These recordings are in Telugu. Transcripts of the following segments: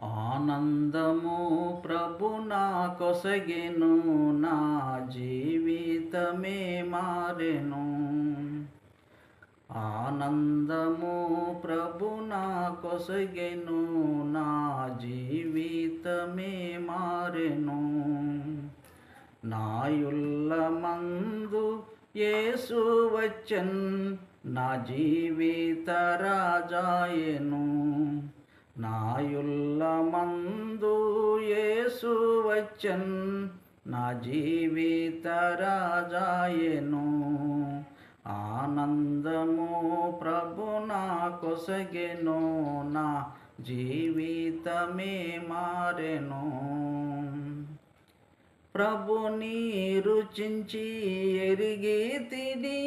ఆనందము ప్రభు నా కొసగెను, నా జీవితమే మారెను. ఆనందము ప్రభు నా కొసగెను, నా జీవితమే మారెను. నాయుల్ల మందు యేసు వచ్చెన్, నా జీవిత రాజాయెను. నాయుల్ల మందు యేసు వచ్చెన్, నా జీవిత రాజాయెను. ఆనందము ప్రభు నా కొసగెను, నా జీవితమే మారెను. ప్రభుని రుచించి ఎరిగి తిని,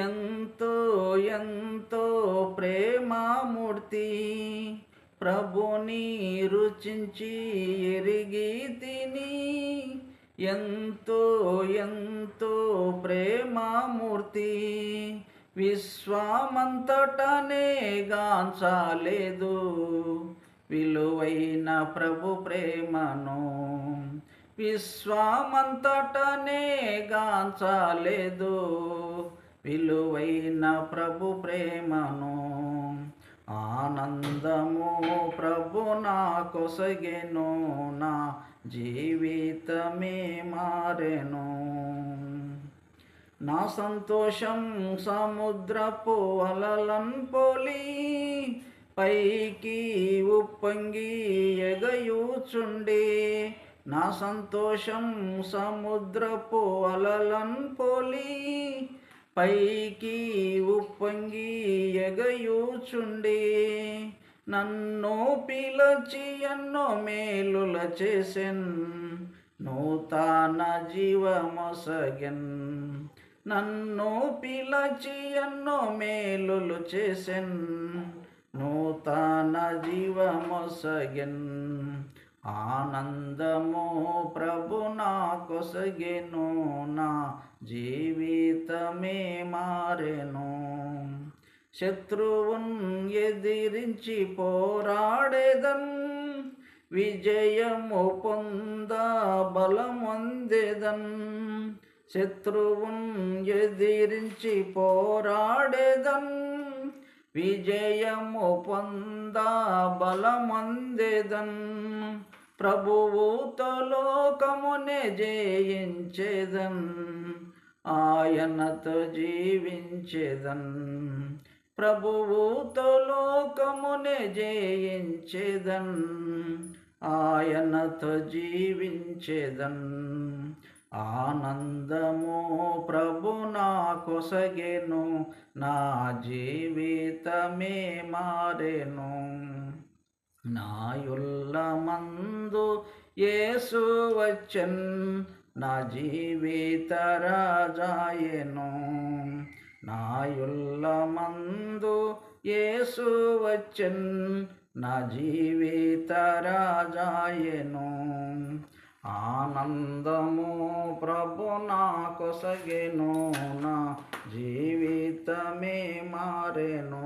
ఎంతో ఎంతో ప్రేమమూర్తి. ప్రభుని రుచించి ఎరిగి తిని, ఎంతో ఎంతో ప్రేమమూర్తి. విశ్వమంతటనే గాంచలేదు విలువైన ప్రభు ప్రేమను. విశ్వమంతటనే గాంచలేదు విలువైన ప్రభు ప్రేమను. ఆనందము ప్రభు నా కొసగెను, నా జీవితమే మారెను. నా సంతోషం సముద్రపు అలలన్ పోలి, పైకి ఉప్పొంగి ఎగయుచుండే. నా సంతోషం సముద్రపు అలలన్ పోలి, పైకి ఉప్పొంగి ఎగయుచుండే. నన్ను పిలచి ఎన్నో మేలుల చేసెన్, నూతన జీవమొసగెన్. నన్ను పిలచి ఎన్నో మేలులు చేసెన్, నూతన జీవమొసగెన్. ఆనందము ప్రభు నా కొసగెను, నా జీవితమే మారెను. శత్రువున్ ఎదిరించి పోరాడేదన్, విజయము పొంద బలమొందెదన్. శత్రువున్ ఎదిరించి పోరాడేదన్, విజయము పొంద బలమొందెదన్. ప్రభువుతో లోకమునే జయించెదన్, ఆయనతో జీవించెదన్. ప్రభువుతో లోకమునే జయించెదన్, ఆయనతో జీవించెదన్. ఆనందము ప్రభు నా కొసగెను, నా జీవితమే మారెను. నాయుల్ల మందు యేసు వచ్చెన్, నా జీవిత రాజాయెను. నాయుల్ల మందు యేసు వచ్చెన్, నా జీవిత రాజాయెను. ఆనందము ప్రభు నా కొసగెను, నా జీవితమే మారెను.